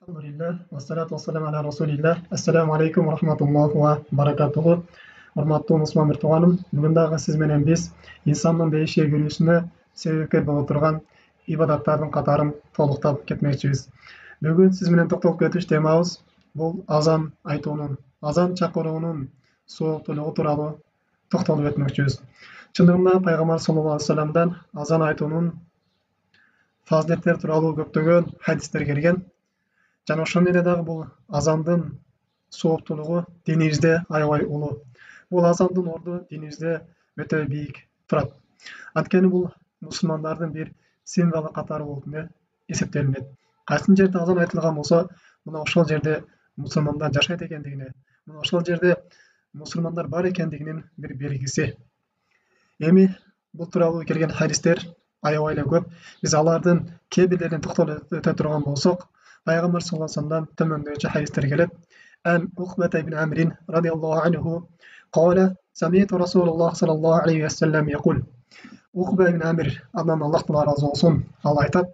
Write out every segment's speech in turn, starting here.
Alhamdulillah, wassalatu wassalamu ala rasulillah. Assalamu alaikum wa rahmatullohi wa barakatuhu. Урматтуу мусулман бир тууганым, бүгүн дагы сиз менен биз инсандын бейишке кирүүсүнө себепкер боло турган ибадаттардын катарын толуктап кетмекчибиз. Бүгүн сиз менен токтолуп кетиш темабыз бул азан айтуунун, азан чакыруунун сооптуулугу тууралуу токтолуп өтмөкчүбүз. Чындыгында пайгамбар саллаллаху алейхи вассаламдан азан айтуунун фазилеттери тууралуу көптөгөн хадистер келген. Жана ошондой эле дагы бул азандын сооптуулугу динибизде аябай улуу. Бул азандын орду динибизде өтө бийик турат. Анткени бул мусулмандардын бир символу катары болуп эсептелинет. Кайсы жерде азан айтылган болсо, мына ошол жерде мусулмандар жашайт экендигине, мына ошол жерде мусулмандар бар экендигинин бир белгиси. Эми бул тууралуу келген хадистер аябай эле көп. Биз алардын кээ бирлерин токтолуп өтө турган болсок, Пайгамбар саллаллаху алейхи вассаламдан төмөндөгүчө хадистер келет. Ан Уқбата ибн Амрин радиаллаху анху قال سمعت رسول الله صلى الله عليه وسلم يقول Уқба ибн Амир, андан Аллах таала разы болсун, ал айтат: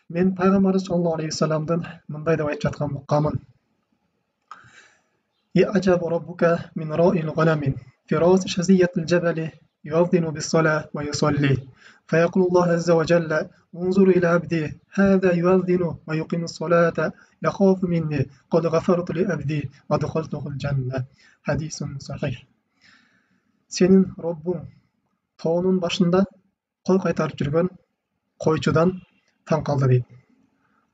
мен пайгамбар саллаллаху алейхи вассаламдан мындай деп айтып жатканын укканмын. يعجب ربك من راء الغنم في راس شزية الجبل يؤذن بالصلاة ويصلي فيقول الله عز وجل انظر إلى عبدي هذا يؤذن ويقيم الصلاة يخاف مني قد غفرت لعبدي ودخلته الجنة. حديث صحيح. Senin Rabbin тоонун башында кой кайтарып жүргөн койчудан таң калды дейт.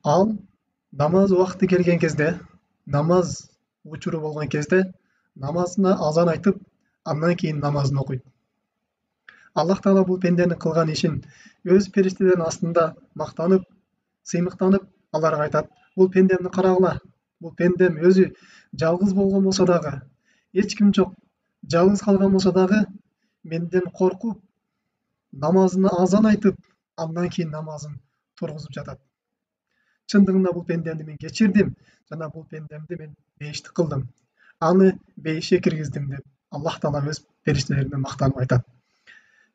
Ал намаз убакыты келген кезде, намаз учуру болгон кезде намазына азан айтып, андан кийин намазын окуйт. Аллах таала бул пенденин кылган ишин өз периштелеринин астында мактанып, сыймыктанып, аларга айтат: бул пендемди карагыла, бул пендем өзү жалгыз болгон болсо дагы, эч ким жок, жалгыз калган болсо дагы менден коркуп, намазына азан айтып, андан кийин намазын тургузуп жатат. Чындыгында бул пендемди мен кечирдим, жана бул пендемди мен бейиштик кылдым, аны бейишке киргиздим деп Аллах таала өз периштелерине мактанып айтат.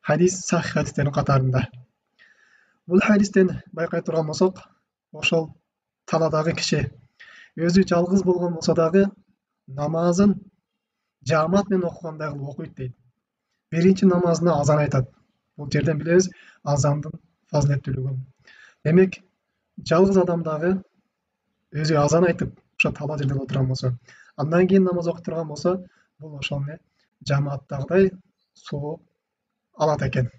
Хадис сахих хадистердин катарында. Бул хадистен байкай турган болсок, ошол таладагы киши өзү жалгыз болгон болсо дагы намазын жаамат менен окугандай кылып окуйт дейт. Биринчи намазына азан айтат. Бул жерден билебиз азандын фазилеттүүлүгүн. Демек, жалгыз адам дагы өзү азан айтып, ошо тала жерде отурган болсо, андан кийин намаз окуп турган болсо, бул ошол жааматтагыдай сооп алат экен.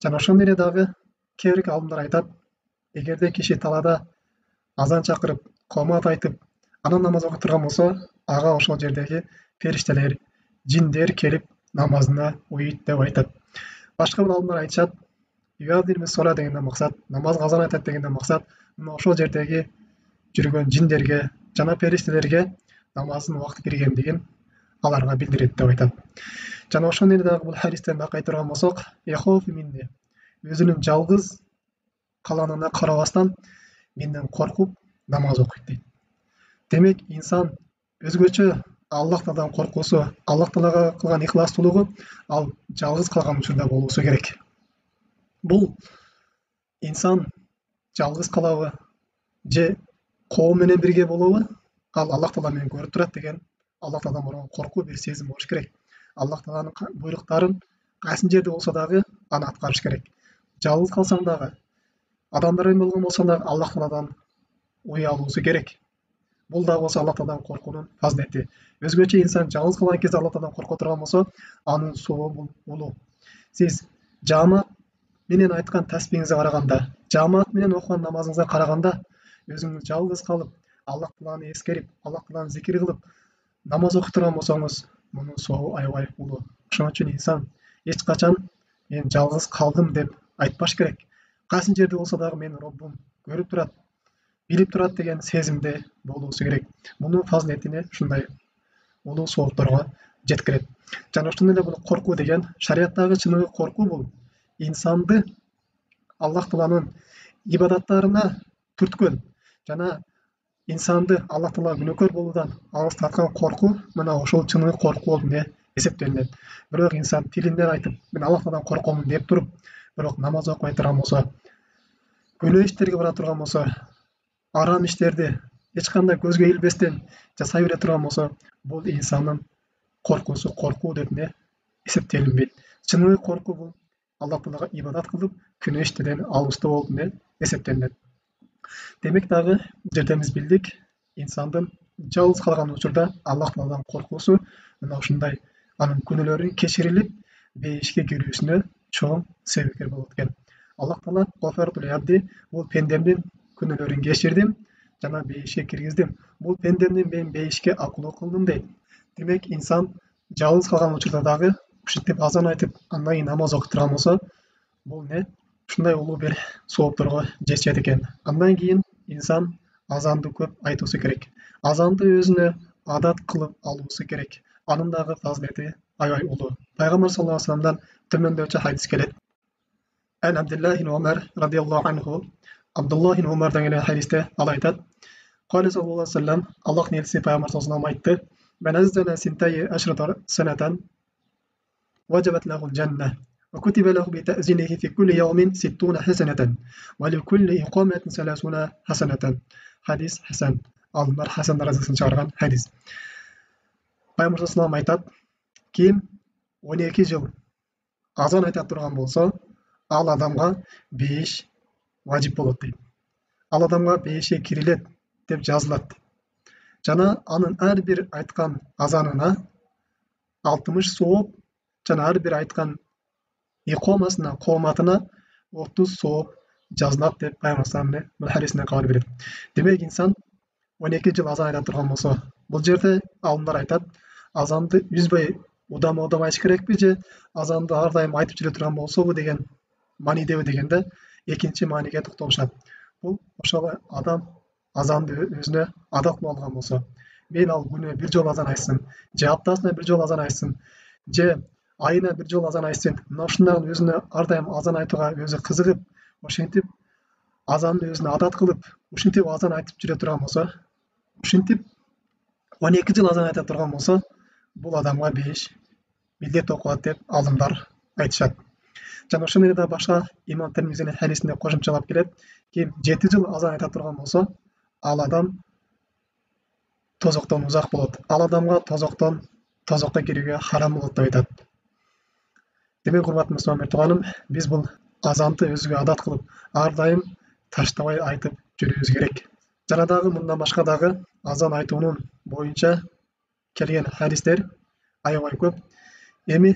Жана ошондой эле дагы кээ бир алымдар айтат, эгерде киши талада азан чакырып, коомат айтып, анан намаз окуп турган болсо, ага ошол жердеги периштелер, жиндер келип намазына уйут деп айтат. Башка бир алымдар айтышат, сола дегенден максат, намазга азан айтат дегенден максат, мына ошол жердеги жүргөн жиндерге жана периштелерге намаздын убакыты киргендигин аларга билдирет деп айтат. Жана ошондой эле дагы бул хадистен байкай турган болсок, өзүнүн жалгыз калганына карабастан менден коркуп намаз окуйт дейт. Демек, инсан өзгөчө Аллах тааладан коркусу, Аллах таалага кылган ихластуулугу ал жалгыз калган учурда болуусу керек. Бул инсан жалгыз калабы же коом менен бирге болобу, ал Аллах таала мени көрүп турат деген Аллах тааладан болгон коркуу бир сезим болуш керек. Аллах тааланын буйруктарын кайсы жерде болсо дагы аны аткарыш керек. Жалгыз калсаң дагы, адамдар менен болгон болсоң дагы Аллах тааладан уй алуусу керек. Бул да болсо Аллах тааладан коркуунун фазилети. Өзгөчө инсан жалгыз калган кезде Аллах тааладан корко турган болсо, анын сообу улуу. Сиз жаамат менен айткан таспиңизге караганда, жаамат менен окуган намазыңызга караганда, өзүңүз жалгыз калып, Аллах тааланы эскерип, Аллах тааланы зикир кылып намаз окуп турган болсоңуз, мунун сообу аябай улуу. Ошон үчүн инсан эч качан мен жалгыз калдым деп айтпаш керек. Кайсы жерде болсо дагы мени Роббум көрүп турат, билип турат деген сезимде болуусу керек. Мунун фазилетине ушундай улуу соопторго жеткирет. Жана ошондой эле бул коркуу деген шариаттагы чыныгы коркуу бул инсанды Аллах тааланын ибадаттарына түрткөн жана инсанды Аллах таала күнөөкөр болуудан алыстаткан коркуу, мына ошол чыныгы коркуу болуп эсептелинет. Бирок инсан тилинен айтып, мен Аллах тааладан коркомун деп туруп, бирок намаз окубай турган болсо, күнөө иштерге бара турган болсо, арам иштерди эч кандай көзгө илбестен жасай бере турган болсо, бул инсандын коркуусу коркуу деп эсептелинбейт. Чыныбый коркуу бул Аллах Таалага ибадат кылып, күнөө иштерден алыстоо болуп эсептелинет. Демек дагы бул жерде биз билдик, инсандын жалгыз калган учурда Аллах Тааладан коркуусу мына ушундай анын күнөөлөрү кечирилип, бейишке кирүүсүнө чоң себепкер болот экен. Аллах Таала Гафартул Абди, бул пендемдин күнөөлөрүн кечирдим жана бейишке киргиздим. Бул пендемдин мен бейишке акылуу кылдым дейт. Демек инсан жалгыз калган учурда дагы ушинтип азан айтып, андан кийин намаз окуп турган болсо, бул ушундай улуу бир соопторго жетишет экен. Андан кийин инсан азанды көп айтуусу керек. Азанды өзүнө адат кылып алуусу керек. Анын дагы фазилети аябай улуу. Пайгамбар саллаллаху алейхи вассаламдан төмөндөчү хадис келет. Ан Абдуллах ибн Умар радияллаху анху, Абдуллах ибн Умардан келген хадисте ал айтат: Кали саллаллаху алейхи вассалам, Аллах нелчиси пайгамбар саллаллаху алейхи вассалам айтты: "Мен аздана синтай ашрата санатан وجبت له الجنة وكتب له بتأذينه في كل يوم 60 حسنة ولكل إقامة 30 حسنة." Hadis Hasan. Alımlar Hasan razısını çağırgan hadis. Пайгамбар саллаллаху алейхи айтат: "Ким 12 жыл азан айта турган болсо, ал адамга 5 важип болот" дейт. Ал адамга 5 кирилет деп жазылат. Жана анын ар бир айткан азанына 60 сооп, жана ар бир айткан икомасына, кооматына 30 сооп жазылат деп Пайгамбар саллаллаху бул хадисинде кабар берет. Демек инсан 12 жыл азан айта турган болсо, бул жерде алымдар айтат, азанды үзбөй удам айтыш керекпи же азанды ар дайым айтып жүрө турган болсобу деген маанидеби дегенде экинчи мааниге токтолушат. Бул ошол адам азанды өзүнө адат кылып алган болсо, мен ал күнүнө бир жолу азан айтсын, же аптасына бир жолу азан айтсын, же айына бир жолу азан айтсын, мына ушундай өзүнө ар дайым азан айтууга өзү кызыгып, ошентип азанды өзүнө адат кылып, ушинтип азан айтып жүрө турган болсо, ушинтип 12 жыл азан айта турган болсо, бул адамга 5 милдет окулат деп алымдар айтышат. Жана ошол менен да башка имам Термизинин хадисинде кошумчалап келет: ким 7 жыл азан айта турган болсо, ал адам тозоктон узак болот. Ал адамга тозокко кирүүгө харам болот деп айтат. Демек, урматтуу мусулман тууганым, биз бул азанды өзүгө адат кылып, ар дайым таштабай айтып жүрүүбүз керек. Жана дагы мындан башка дагы азан айтуунун боюнча келген хадистер аябай көп. Эми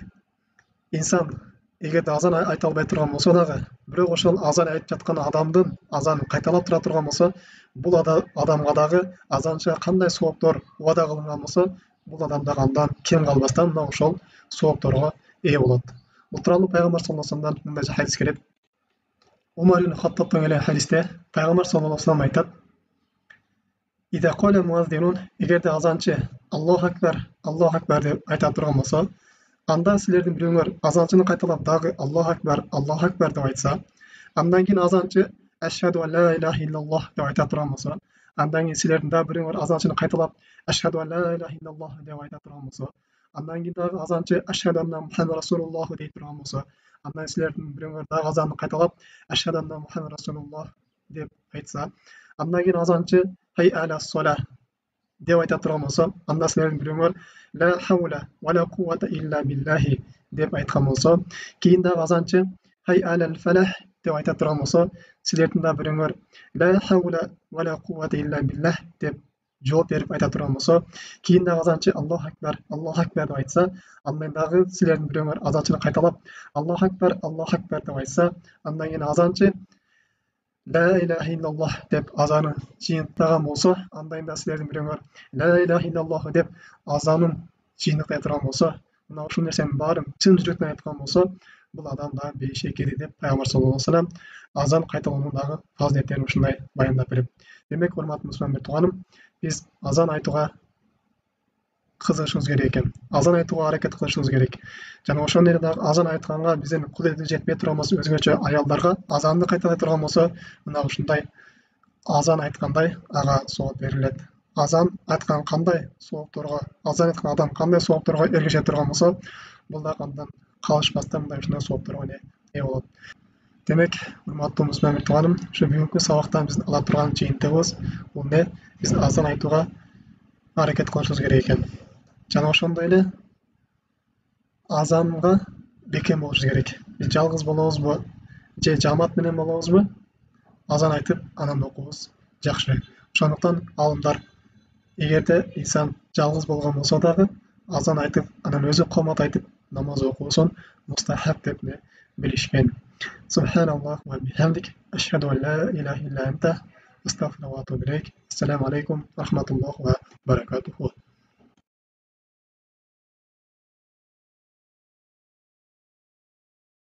инсан эгерде азан айта албай турган болсо дагы, бирок ошол азан айтып жаткан адамдын азанын кайталап тура турган болсо, бул адамга дагы азанчыга кандай сооптор убада кылынган болсо, бул адам дагы андан кем калбастан мына ошол соопторго ээ болот. Бул тууралуу Пайгамбар саллаллаху алейхи вассаламдан мындай хадис келет. Умар ибн Хаттабтан келген хадисте Пайгамбар саллаллаху алейхи вассалам айтат: "Ида кала муаззинун", эгерде азанчы Аллаху акбар деп айта турган болсо, анда силердин бирөөңөр азанчыны кайталап дагы Аллаху акбар деп айтса, андан кийин азанчы ашхаду ан ла илаха иллаллах деп айта турган болсо, андан кийин силердин дагы бирөөңөр азанчыны кайталап ашхаду ан ла илаха иллаллах деп айта турган болсо, андан кийин дагы азанчы ашхаду анна Мухаммад расулуллах дей турган болсо, андан силердин бирөөңөр дагы азанды кайталап ашхаду анна Мухаммад расулуллах деп айтса, андан кийин азанчы хай аля сола деп айта турган болсо, анда силердин бирөөңөр ла хаула ва ла куввата илля биллахи деп айткан болсо, кийин дагы азанчы хай алал фалах деп айта турган болсо, силердин да бирөөңөр ла хаула ва ла куввата илля биллах деп жооп берип айта турган болсо, кийин дагы азанчы Аллаху акбар деп айтса, андан дагы силердин бирөөңөр азанчыны кайталап Аллаху акбар деп айтса, андан кийин азанчы ла илаха иллаллах деп азанын жыйынтыктаган болсо, андан да силердин бирөөңөр ла илаха иллаллах деп азанын жыйынтыктай турган болсо, мына ушул нерсенин баарын чын жүрөктөн айткан болсо, бул адам да бейишке кирди деп Пайгамбар саллаллаху алейхи вассалам азан кайталоонун дагы фазилеттерин ушундай баяндап берет. Демек, урматтуу мусулман тууганым, биз азан айтууга кызыгышыбыз керек экен. Азан айтууга аракет кылышыбыз керек. Жана ошол менен дагы азан айтканга биздин кудуретибиз жетпей турган болсо, өзгөчө аялдарга азанды кайталай турган болсо, мына ушундай азан айткандай ага сооп берилет. Азан айткан кандай соопторго, азан айткан адам кандай соопторго эргеше турган болсо, бул дагы андан калышпастан мындай ушундай соопторго ээ болот. Demek, hurmatly Müslüman tuğanım, şu bugünkü sabahtan bizni ala turgan jeyintigiz bul ne? Biz azan aytuga hareket kılışыбыз керек ekan. Жана ошондой эле азанга бекем болушубуз керек. Биз жалгыз болобузбу же жамаат менен болобузбу? Азан айтып, анан окуубуз жакшы. Ошондуктан алымдар эгерде инсан жалгыз болгон болсо дагы азан айтып, анан өзү комат айтып намаз окуусун мустахаб деп билишкен. Субханаллах ва бихамдик, ашхаду ан ла илаха илля анта, астагфирука ва атубу илейк. Ассаламу алейкум, рахматуллах ва баракатуху.